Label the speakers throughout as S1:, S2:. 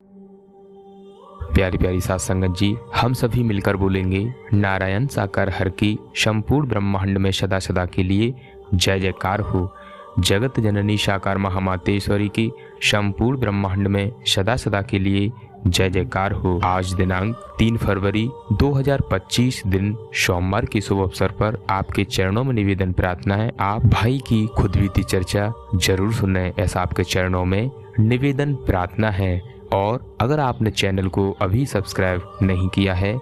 S1: प्यारी प्यारी साथ संगत जी, हम सभी मिलकर बोलेंगे नारायण साकार हर की संपूर्ण ब्रह्मांड में सदा सदा के लिए जय जयकार हो। जगत जननी साकार महामातेश्वरी की संपूर्ण ब्रह्मांड में सदा सदा के लिए जय जयकार हो। आज दिनांक 3 फरवरी 2025 दिन सोमवार के शुभ अवसर पर आपके चरणों में निवेदन प्रार्थना है, आप भाई की खुदबीती चर्चा जरूर सुने, ऐसा आपके चरणों में निवेदन प्रार्थना है। और अगर आपने चैनल को अभी सब्सक्राइब नहीं किया है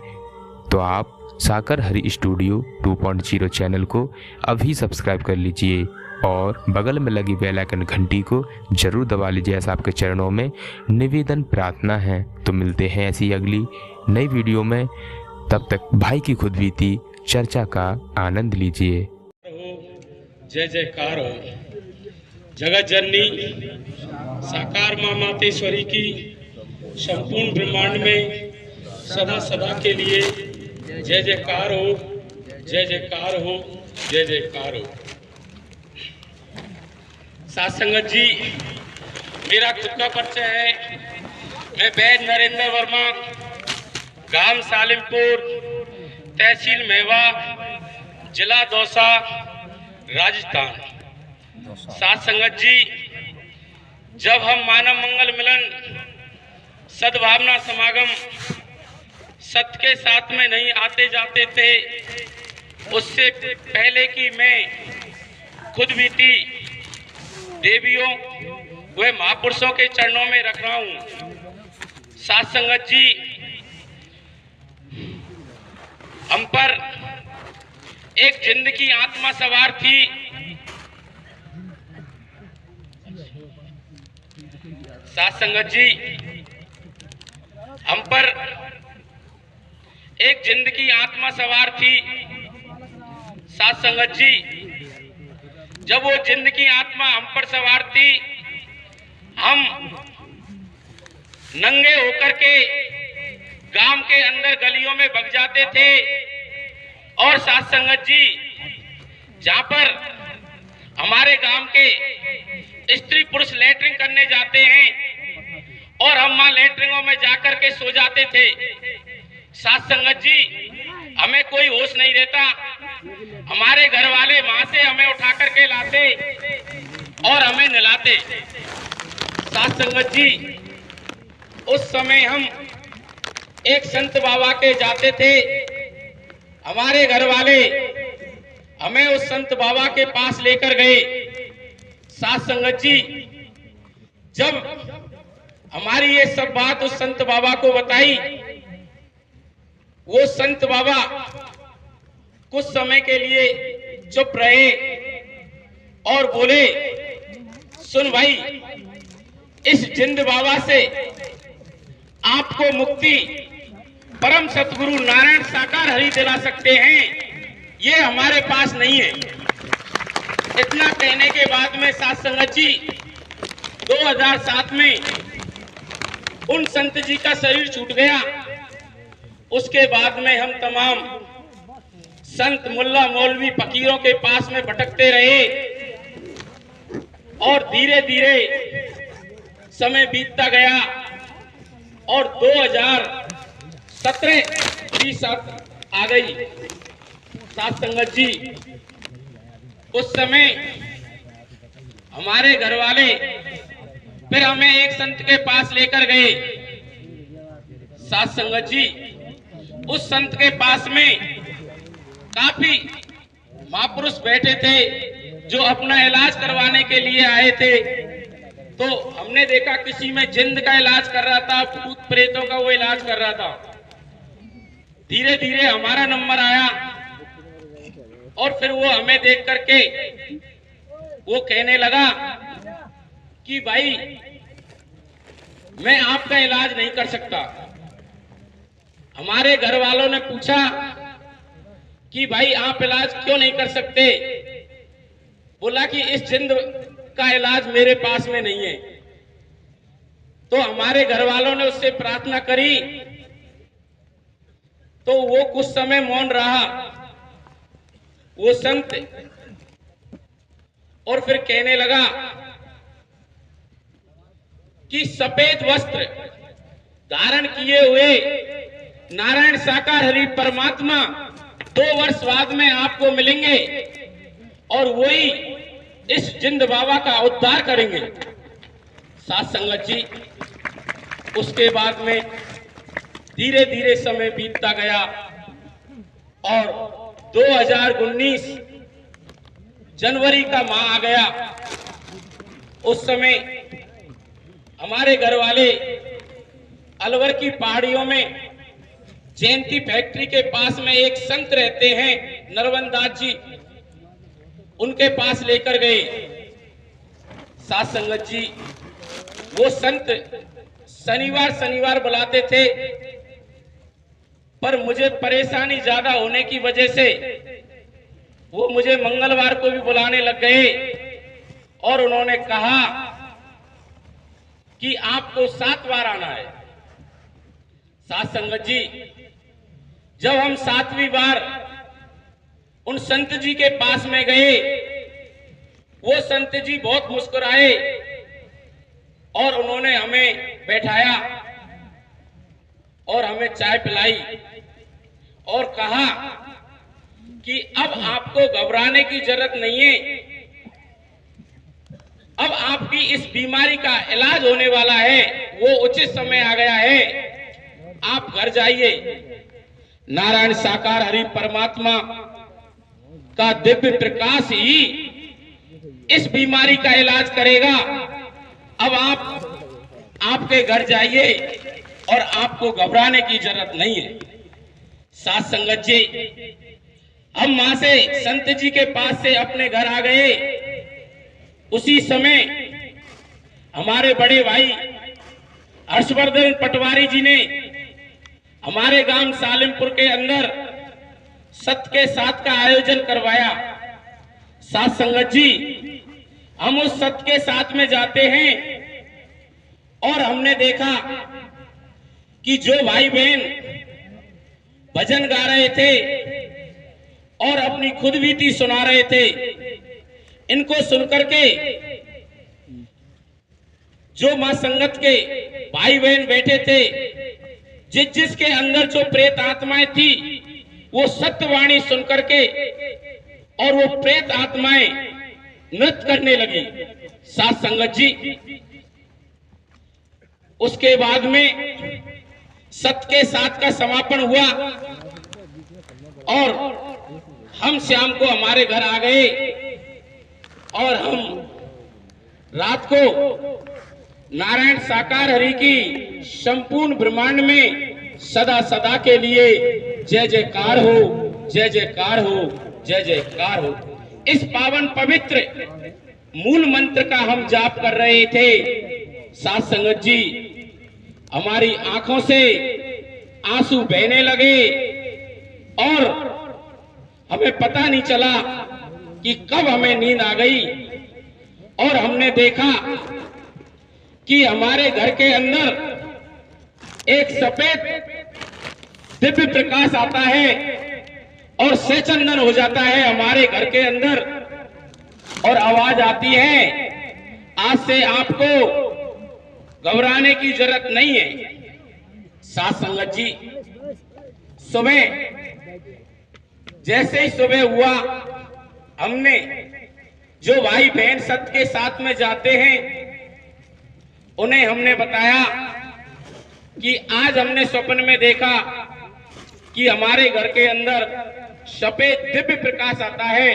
S1: तो आप साकर हरि स्टूडियो 2.0 चैनल को अभी सब्सक्राइब कर लीजिए और बगल में लगी बेल आइकन घंटी को जरूर दबा लीजिए, ऐसा आपके चरणों में निवेदन प्रार्थना है। तो मिलते हैं ऐसी अगली नई वीडियो में, तब तक भाई की खुदबीती चर्चा का आनंद लीजिए।
S2: जय जयकार हो। जगत जननी साकार मां मातेश्वरी की संपूर्ण ब्रह्मांड में सदा सदा के लिए जय जयकार हो, जय जयकार हो, जय जयकार हो। साथ संगत जी, मेरा खुद का परिचय है। मैं वैद्य नरेंद्र वर्मा, गांव सालिमपुर, तहसील मेवा, जिला दौसा, राजस्थान। साथ संगत जी, जब हम मानव मंगल मिलन सद्भावना समागम सत्य के साथ में नहीं आते जाते थे, उससे पहले कि मैं खुद बीती देवियों व महापुरुषों के चरणों में रख रहा हूं। साथ संगत जी, हम पर एक जिंदगी आत्मा सवार थी। साथ संगत जी, हम पर एक जिंदगी आत्मा सवार थी। साथ संगत जी, जब वो जिंदगी आत्मा हम पर सवार थी, हम नंगे होकर के गांव के अंदर गलियों में भग जाते थे। और साथ संगत जी, जहां पर हमारे गांव के स्त्री पुरुष लैट्रिन करने जाते हैं और हम वहां लैट्रिनों में जाकर के सो जाते थे। साथ संगत जी, हमें कोई होश नहीं रहता। हमारे घर वाले वहां से हमें उठा करके लाते और हमें नहलाते। साथ संगत जी, उस समय हम एक संत बाबा के जाते थे। हमारे घर वाले हमें उस संत बाबा के पास लेकर गए। साथ संगत जी, जब हमारी ये सब बात उस संत बाबा को बताई, वो संत बाबा कुछ समय के लिए चुप रहे और बोले, सुन भाई, इस जिंद बाबा से आपको मुक्ति परम सतगुरु नारायण साकार हरि दिला सकते हैं, ये हमारे पास नहीं है। इतना कहने के बाद में साथ संगत जी, 2007 में उन संत जी का शरीर छूट गया। उसके बाद में हम तमाम संत मुल्ला मौलवी फकीरों के पास में भटकते रहे और धीरे धीरे समय बीतता गया और 2017 की साथ आ गई। साथ संगत जी, उस समय हमारे घर वाले फिर हमें एक संत के पास लेकर गए। साथ संगत जी, उस संत के पास में काफी महापुरुष बैठे थे जो अपना इलाज करवाने के लिए आए थे। तो हमने देखा किसी में जिंद का इलाज कर रहा था, भूत प्रेतों का वो इलाज कर रहा था। धीरे धीरे हमारा नंबर आया और फिर वो हमें देख करके वो कहने लगा कि भाई, मैं आपका इलाज नहीं कर सकता। हमारे घर वालों ने पूछा कि भाई आप इलाज क्यों नहीं कर सकते? बोला कि इस जिंद का इलाज मेरे पास में नहीं है। तो हमारे घर वालों ने उससे प्रार्थना करी तो वो कुछ समय मौन रहा, वो संत, और फिर कहने लगा कि सफेद वस्त्र धारण किए हुए नारायण साकार हरि परमात्मा 2 वर्ष बाद में आपको मिलेंगे और वही इस जिंद बाबा का उद्धार करेंगे। साथ संगत जी, उसके बाद में धीरे धीरे समय बीतता गया और 2019 जनवरी का माह आ गया। उस समय हमारे घर वाले अलवर की पहाड़ियों में जयंती फैक्ट्री के पास में एक संत रहते हैं, नरवन दास जी, उनके पास लेकर गए। साथ संगत जी, वो संत शनिवार बुलाते थे, पर मुझे परेशानी ज्यादा होने की वजह से वो मुझे मंगलवार को भी बुलाने लग गए और उन्होंने कहा कि आपको 7 बार आना है। साथ संगत जी, जब हम 7वीं बार उन संत जी के पास में गए, वो संत जी बहुत मुस्कुराए और उन्होंने हमें बैठाया और हमें चाय पिलाई और कहा कि अब आपको घबराने की जरूरत नहीं है, अब आपकी इस बीमारी का इलाज होने वाला है, वो उचित समय आ गया है, आप घर जाइए। नारायण साकार हरि परमात्मा का दिव्य प्रकाश ही इस बीमारी का इलाज करेगा। अब आप आपके घर जाइए और आपको घबराने की जरूरत नहीं है। साथ संगत जी, हम वहां से संत जी के पास से अपने घर आ गए। उसी समय हमारे बड़े भाई हर्षवर्धन पटवारी जी ने हमारे गांव सालिमपुर के अंदर सत्य के साथ का आयोजन करवाया। साथ संगत जी, हम उस सत्य के साथ में जाते हैं और हमने देखा कि जो भाई बहन भजन गा रहे थे और अपनी खुद बीती सुना रहे थे, इनको सुनकर के जो मां संगत के भाई बहन बैठे थे, जिसके अंदर जो प्रेत आत्माएं थी, वो सत्यवाणी सुनकर के और वो प्रेत आत्माएं नृत्य करने लगी। साथ संगत जी, उसके बाद में सत्य के साथ का समापन हुआ और हम शाम को हमारे घर आ गए और हम रात को नारायण साकार हरि की संपूर्ण ब्रह्मांड में सदा सदा के लिए जय जयकार हो, जय जयकार हो, जय जयकार हो। इस पावन पवित्र मूल मंत्र का हम जाप कर रहे थे। साथ संगत जी, हमारी आंखों से आंसू बहने लगे और हमें पता नहीं चला कि कब हमें नींद आ गई और हमने देखा कि हमारे घर के अंदर एक सफेद दिव्य प्रकाश आता है और सेचंदन हो जाता है हमारे घर के अंदर और आवाज आती है, आज से आपको घबराने की जरूरत नहीं है। साथ संगत जी, सुबह जैसे ही सुबह हुआ, हमने जो भाई बहन सत्य के साथ में जाते हैं उन्हें हमने बताया कि आज हमने स्वप्न में देखा कि हमारे घर के अंदर सफेद दिव्य प्रकाश आता है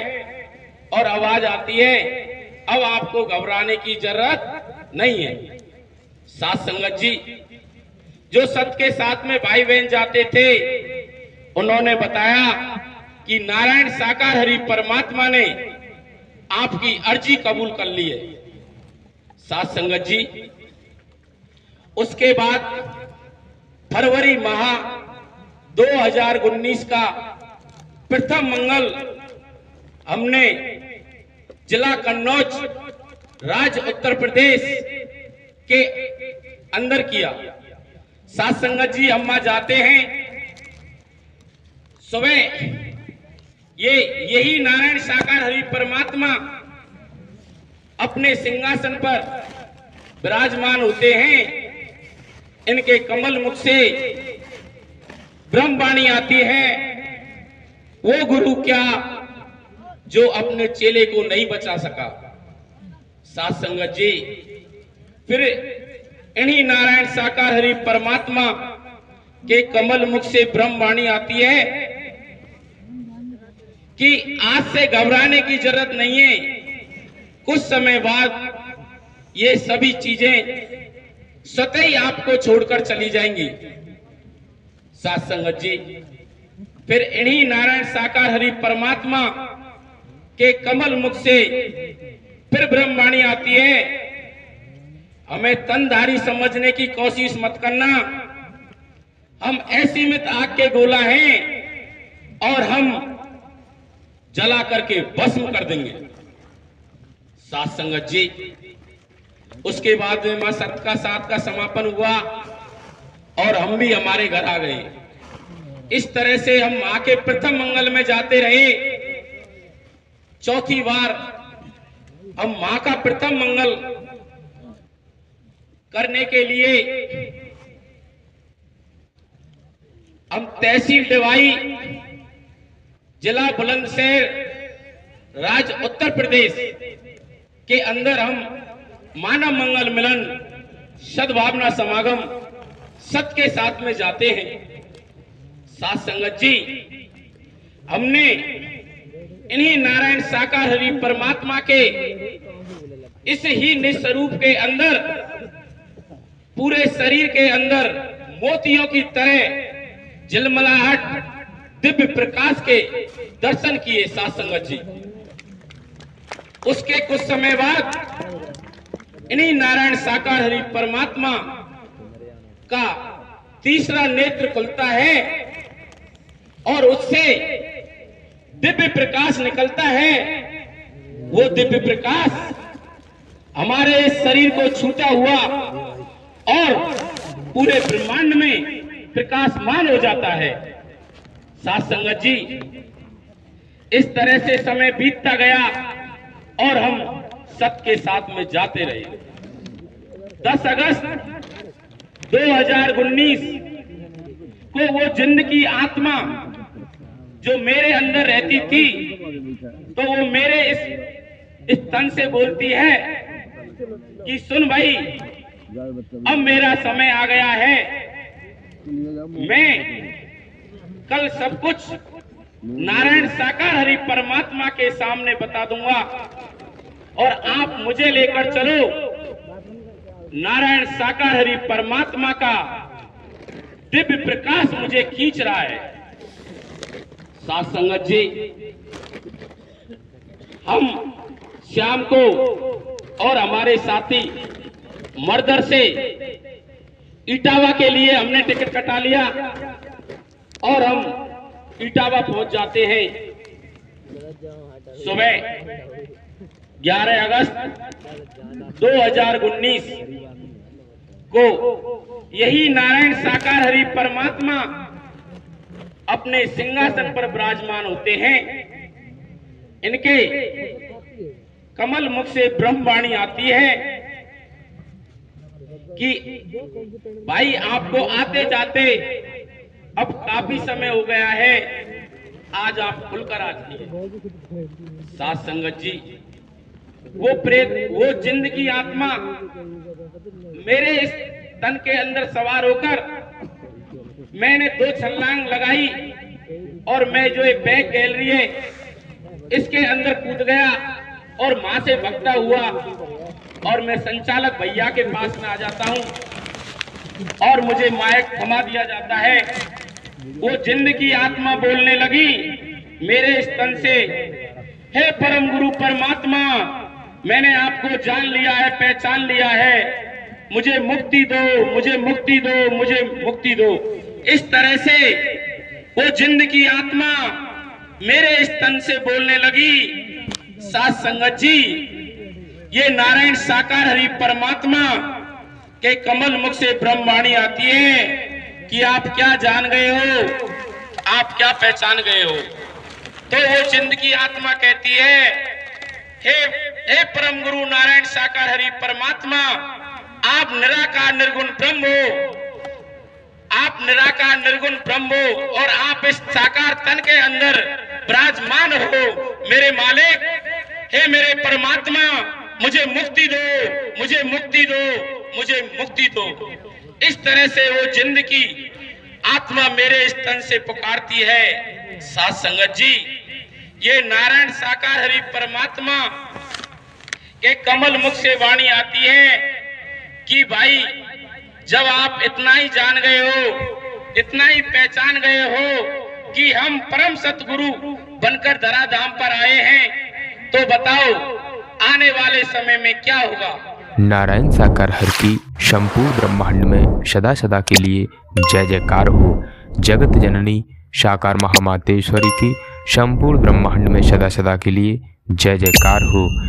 S2: और आवाज आती है, अब आपको घबराने की जरूरत नहीं है। साथ संगत जी, जो सत्य के साथ में भाई बहन जाते थे, उन्होंने बताया कि नारायण साकार हरि परमात्मा ने आपकी अर्जी कबूल कर ली है। साथ संगत जी, उसके बाद फरवरी माह 2019 का प्रथम मंगल हमने जिला कन्नौज, राज्य उत्तर प्रदेश के अंदर किया। साथ संगत जी, हम वहां जाते हैं, सुबह यही नारायण साकार हरि परमात्मा अपने सिंहासन पर विराजमान होते हैं इनके कमल मुख से ब्रह्मवाणी आती है, वो गुरु क्या जो अपने चेले को नहीं बचा सका। साथ संगत जी, फिर इन्हीं नारायण साकार हरि परमात्मा के कमल मुख से ब्रह्मवाणी आती है कि आज से घबराने की जरूरत नहीं है, कुछ समय बाद ये सभी चीजें स्वतः ही आपको छोड़कर चली जाएंगी। साथ संगत जी, फिर इन्हीं नारायण साकार हरि परमात्मा के कमल मुख से फिर ब्रह्मवाणी आती है, हमें तनधारी समझने की कोशिश मत करना, हम ऐसी मित आग के गोला हैं और हम जला करके भस्म कर देंगे। साथ संगत जी, उसके बाद में मां सत का साथ का समापन हुआ और हम भी हमारे घर आ गए। इस तरह से हम मां के प्रथम मंगल में जाते रहे। चौथी बार हम मां का प्रथम मंगल करने के लिए हम तहसील डिवाई, जिला बुलंदशहर, राज्य उत्तर प्रदेश के अंदर हम मानव मंगल मिलन सद्भावना समागम सत के साथ में जाते हैं। साथ संगत जी, हमने इन्हीं नारायण साकार हरि परमात्मा के इस ही निस्वरूप के अंदर पूरे शरीर के अंदर मोतियों की तरह झिलमिलाहट दिव्य प्रकाश के दर्शन किए। साथ संगत जी, उसके कुछ समय बाद इन्हीं नारायण साकार हरि परमात्मा का तीसरा नेत्र खुलता है और उससे दिव्य प्रकाश निकलता है। वो दिव्य प्रकाश हमारे शरीर को छूता हुआ और पूरे ब्रह्मांड में प्रकाशमान हो जाता है। साथ संगत जी, इस तरह से समय बीतता गया और हम सत के साथ में जाते रहे। 10 अगस्त 2019 को वो जिंदगी आत्मा जो मेरे अंदर रहती थी, तो वो मेरे इस तन से बोलती है कि सुन भाई, अब मेरा समय आ गया है, मैं कल सब कुछ नारायण साकार हरि परमात्मा के सामने बता दूंगा और आप मुझे लेकर चलो। नारायण साकार हरि परमात्मा का दिव्य प्रकाश मुझे खींच रहा है। साथ संगत जी, हम शाम को और हमारे साथी मर्दर से इटावा के लिए हमने टिकट कटा लिया और हम इटावा पहुंच जाते हैं। सुबह 11 अगस्त 2019 को यही नारायण साकार हरि परमात्मा अपने सिंहासन पर विराजमान होते हैं। इनके कमल मुख से ब्रह्मवाणी आती है कि भाई, आपको आते जाते अब काफी समय हो गया है, आज आप खुलकर आ जाइए। साथ संगत जी, वो प्रेत, वो जिंदगी आत्मा मेरे इस तन के अंदर सवार होकर मैंने 2 छलांग लगाई और मैं जो ये बैक गैलरी है इसके अंदर कूद गया और मां से भगता हुआ और मैं संचालक भैया के पास में आ जाता हूं और मुझे माइक थमा दिया जाता है। वो जिंदगी आत्मा बोलने लगी मेरे इस तन से, हे परम गुरु परमात्मा, मैंने आपको जान लिया है, पहचान लिया है, मुझे मुक्ति दो, मुझे मुक्ति दो, मुझे मुक्ति दो। इस तरह से वो जिंदगी आत्मा मेरे इस तन से बोलने लगी। साथ संगत जी, ये नारायण साकार हरि परमात्मा के कमल मुख से ब्रह्मवाणी आती है कि आप क्या जान गए हो, आप क्या पहचान गए हो। तो वो जिंदगी आत्मा कहती है, हे परम गुरु नारायण साकार हरि परमात्मा, आप निराकार निर्गुण ब्रह्म हो निर्गुण ब्रह्म हो और आप इस साकार तन के अंदर विराजमान हो। मेरे मालिक, हे मेरे परमात्मा, मुझे मुक्ति दो, मुझे मुक्ति दो, मुझे मुक्ति दो। इस तरह से वो जिंदगी आत्मा मेरे इस तन से पुकारती है। साथ संगत जी, ये नारायण साकार हरि परमात्मा के कमल मुख से वाणी आती है कि भाई, जब आप इतना ही जान गए हो, इतना ही पहचान गए हो कि हम परम सतगुरु बनकर धराधाम पर आए हैं, तो बताओ आने वाले समय में क्या होगा।
S1: नारायण साकार हर की संपूर्ण ब्रह्मांड में सदा सदा के लिए जय जयकार हो। जगत जननी साकार महामातेश्वरी की संपूर्ण ब्रह्मांड में सदा सदा के लिए जय जयकार हो।